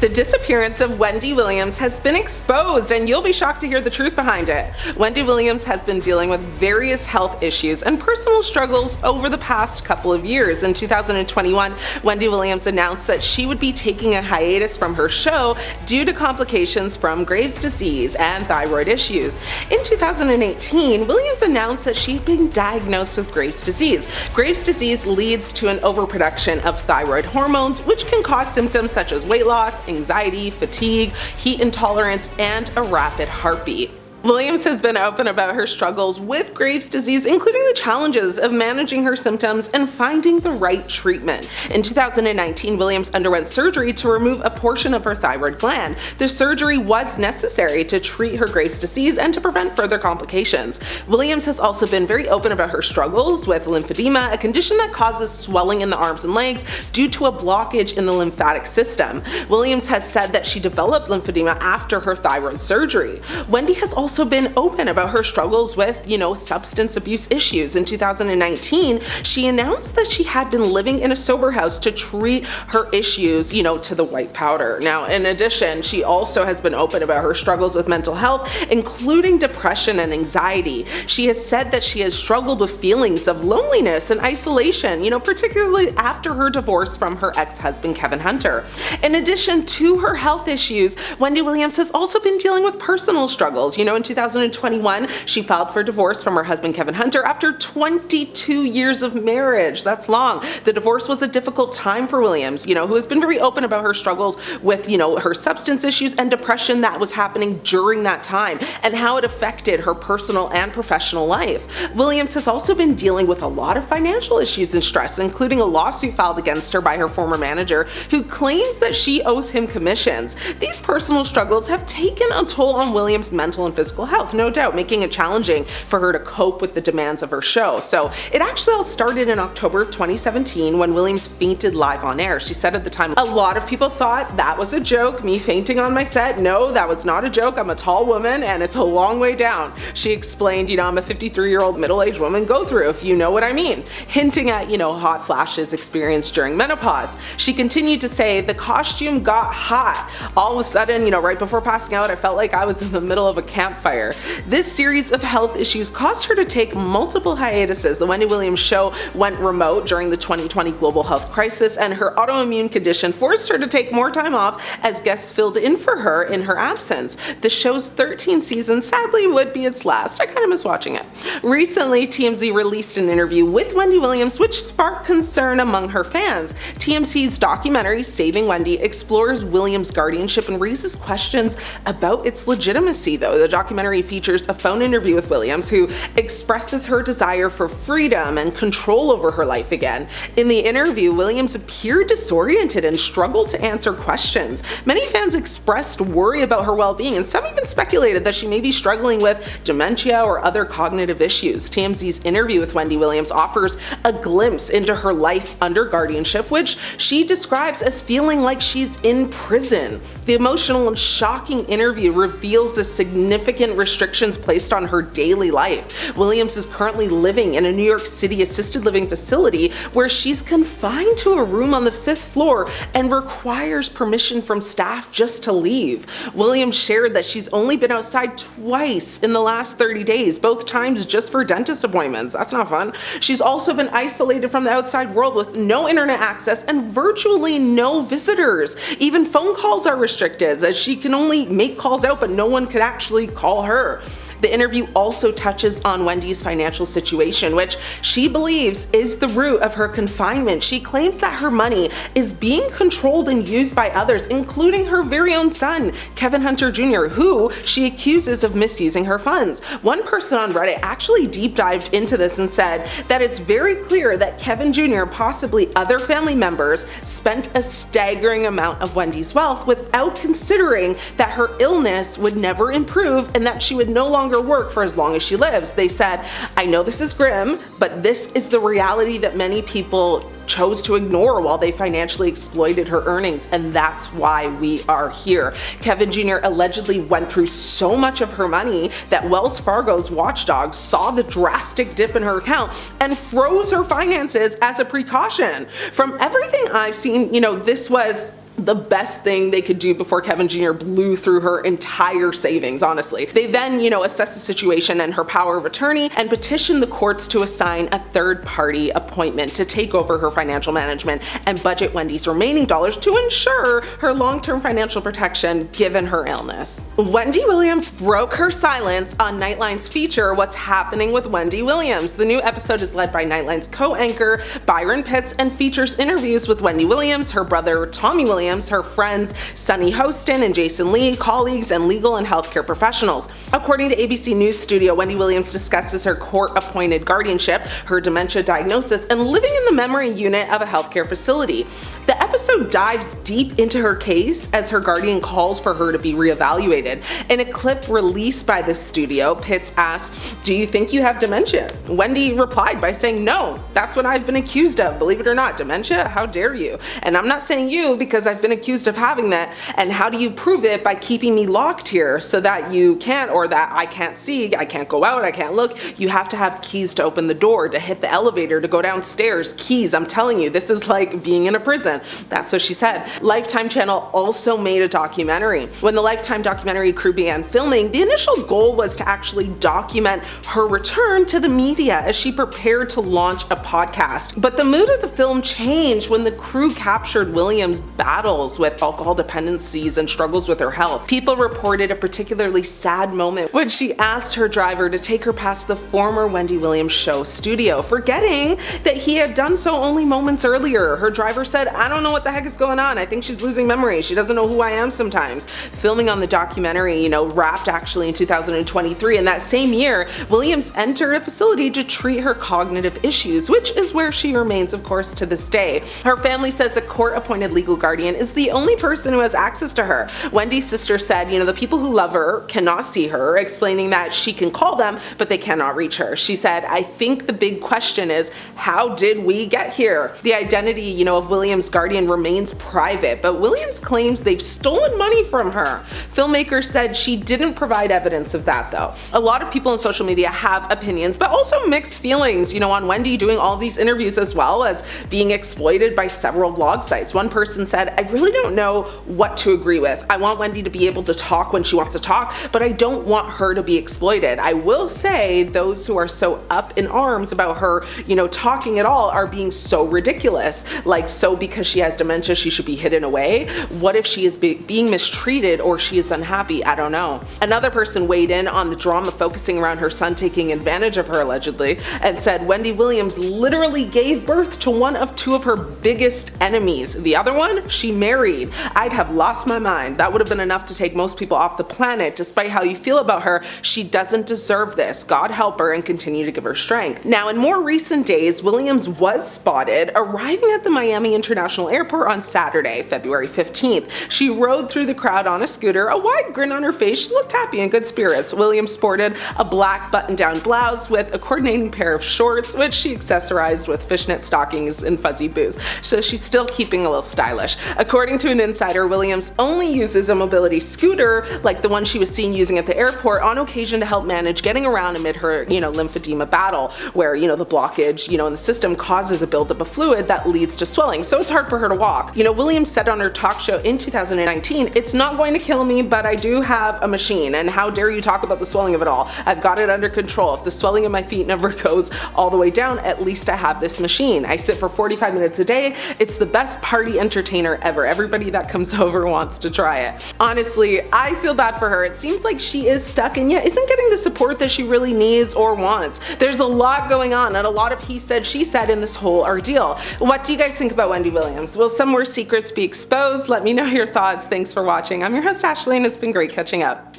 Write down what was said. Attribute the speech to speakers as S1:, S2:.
S1: The disappearance of Wendy Williams has been exposed, and you'll be shocked to hear the truth behind it. Wendy Williams has been dealing with various health issues and personal struggles over the past couple of years. In 2021, Wendy Williams announced that she would be taking a hiatus from her show due to complications from Graves' disease and thyroid issues. In 2018, Williams announced that she had been diagnosed with Graves' disease. Graves' disease leads to an overproduction of thyroid hormones, which can cause symptoms such as weight loss, anxiety, fatigue, heat intolerance, and a rapid heartbeat. Williams has been open about her struggles with Graves' disease, including the challenges of managing her symptoms and finding the right treatment. In 2019, Williams underwent surgery to remove a portion of her thyroid gland. The surgery was necessary to treat her Graves' disease and to prevent further complications. Williams has also been very open about her struggles with lymphedema, a condition that causes swelling in the arms and legs due to a blockage in the lymphatic system. Williams has said that she developed lymphedema after her thyroid surgery. Wendy has also been open about her struggles with, substance abuse issues. In 2019, she announced that she had been living in a sober house to treat her issues, to the white powder. Now, in addition, she also has been open about her struggles with mental health, including depression and anxiety. She has said that she has struggled with feelings of loneliness and isolation, particularly after her divorce from her ex-husband, Kevin Hunter. In addition to her health issues, Wendy Williams has also been dealing with personal struggles. In 2021, she filed for divorce from her husband Kevin Hunter after 22 years of marriage. That's long. The divorce was a difficult time for Williams, who has been very open about her struggles with, her substance issues and depression that was happening during that time and how it affected her personal and professional life. Williams has also been dealing with a lot of financial issues and stress, including a lawsuit filed against her by her former manager, who claims that she owes him commissions. These personal struggles have taken a toll on Williams' mental and physical health, no doubt, making it challenging for her to cope with the demands of her show. So it actually all started in October of 2017 when Williams fainted live on air. She said at the time, a lot of people thought that was a joke, me fainting on my set. No, that was not a joke. I'm a tall woman and it's a long way down. She explained, I'm a 53-year-old middle-aged woman go through, if you know what I mean, hinting at, hot flashes experienced during menopause. She continued to say, the costume got hot. All of a sudden, right before passing out, I felt like I was in the middle of a campfire. This series of health issues caused her to take multiple hiatuses. The Wendy Williams show went remote during the 2020 global health crisis, and her autoimmune condition forced her to take more time off as guests filled in for her in her absence. The show's 13 seasons sadly would be its last. I kind of miss watching it. Recently, TMZ released an interview with Wendy Williams, which sparked concern among her fans. TMZ's documentary, Saving Wendy, explores Williams' guardianship and raises questions about its legitimacy, though. The documentary features a phone interview with Williams, who expresses her desire for freedom and control over her life again. In the interview, Williams appeared disoriented and struggled to answer questions. Many fans expressed worry about her well-being, and some even speculated that she may be struggling with dementia or other cognitive issues. TMZ's interview with Wendy Williams offers a glimpse into her life under guardianship, which she describes as feeling like she's in prison. The emotional and shocking interview reveals the significant restrictions placed on her daily life. Williams is currently living in a New York City assisted living facility where she's confined to a room on the 5th floor and requires permission from staff just to leave. Williams shared that she's only been outside twice in the last 30 days, both times just for dentist appointments. That's not fun. She's also been isolated from the outside world with no internet access and virtually no visitors. Even phone calls are restricted, as she can only make calls out, but no one could actually call her. The interview also touches on Wendy's financial situation, which she believes is the root of her confinement. She claims that her money is being controlled and used by others, including her very own son, Kevin Hunter Jr., who she accuses of misusing her funds. One person on Reddit actually deep dived into this and said that it's very clear that Kevin Jr., possibly other family members, spent a staggering amount of Wendy's wealth without considering that her illness would never improve and that she would no longer work for as long as she lives. They said, I know this is grim, but this is the reality that many people chose to ignore while they financially exploited her earnings, and that's why we are here. Kevin Jr. allegedly went through so much of her money that Wells Fargo's watchdog saw the drastic dip in her account and froze her finances as a precaution. From everything I've seen, this was the best thing they could do before Kevin Jr. blew through her entire savings, honestly. They then, assessed the situation and her power of attorney and petitioned the courts to assign a third-party appointment to take over her financial management and budget Wendy's remaining dollars to ensure her long-term financial protection given her illness. Wendy Williams broke her silence on Nightline's feature, What's Happening with Wendy Williams. The new episode is led by Nightline's co-anchor Byron Pitts and features interviews with Wendy Williams, her brother Tommy Williams, her friends Sunny Hostin and Jason Lee, colleagues, and legal and healthcare professionals. According to ABC News Studio, Wendy Williams discusses her court-appointed guardianship, her dementia diagnosis, and living in the memory unit of a healthcare facility. The episode dives deep into her case as her guardian calls for her to be reevaluated. In a clip released by the studio, Pitts asked, "Do you think you have dementia?" Wendy replied by saying, "No, that's what I've been accused of. Believe it or not, dementia? How dare you? And I'm not saying you because I've been accused of having that. And how do you prove it? By keeping me locked here so that you can't, or that I can't see, I can't go out, I can't look. You have to have keys to open the door, to hit the elevator, to go downstairs. Keys, I'm telling you, this is like being in a prison." That's what she said. Lifetime Channel also made a documentary. When the Lifetime documentary crew began filming, the initial goal was to actually document her return to the media as she prepared to launch a podcast. But the mood of the film changed when the crew captured Williams' battles with alcohol dependencies and struggles with her health. People reported a particularly sad moment when she asked her driver to take her past the former Wendy Williams show studio, forgetting that he had done so only moments earlier. Her driver said, "I don't know what the heck is going on. I think she's losing memory. She doesn't know who I am sometimes." Filming on the documentary, wrapped actually in 2023, and that same year, Williams entered a facility to treat her cognitive issues, which is where she remains, of course, to this day. Her family says a court-appointed legal guardian is the only person who has access to her. Wendy's sister said, the people who love her cannot see her, explaining that she can call them, but they cannot reach her. She said, "I think the big question is, how did we get here?" The identity, of Williams' guardian remains private, but Williams claims they've stolen money from her. Filmmakers said she didn't provide evidence of that, though. A lot of people on social media have opinions, but also mixed feelings, on Wendy doing all these interviews as well as being exploited by several blog sites. One person said, "I really don't know what to agree with. I want Wendy to be able to talk when she wants to talk, but I don't want her to be exploited. I will say those who are so up in arms about her, talking at all are being so ridiculous. Like, so because she has dementia, she should be hidden away? What if she is being mistreated or she is unhappy? I don't know." Another person weighed in on the drama focusing around her son taking advantage of her allegedly and said Wendy Williams literally gave birth to one of two of her biggest enemies. The other one, she married. "I'd have lost my mind. That would have been enough to take most people off the planet. Despite how you feel about her, she doesn't deserve this. God help her and continue to give her strength." Now, in more recent days, Williams was spotted arriving at the Miami International Airport on Saturday, February 15th. She rode through the crowd on a scooter, a wide grin on her face. She looked happy and good spirits. Williams sported a black button-down blouse with a coordinating pair of shorts, which she accessorized with fishnet stockings and fuzzy boots. So she's still keeping a little stylish. According to an insider, Williams only uses a mobility scooter like the one she was seen using at the airport on occasion to help manage getting around amid her, lymphedema battle, where, the blockage, in the system causes a buildup of fluid that leads to swelling. So it's hard for her to walk. Williams said on her talk show in 2019, "It's not going to kill me, but I do have a machine, and how dare you talk about the swelling of it all? I've got it under control. If the swelling in my feet never goes all the way down, at least I have this machine. I sit for 45 minutes a day. It's the best party entertainer ever. Everybody that comes over wants to try it." Honestly, I feel bad for her. It seems like she is stuck and yet isn't getting the support that she really needs or wants. There's a lot going on and a lot of he said, she said in this whole ordeal. What do you guys think about Wendy Williams? Will some more secrets be exposed? Let me know your thoughts. Thanks for watching. I'm your host Ashley and it's been great catching up.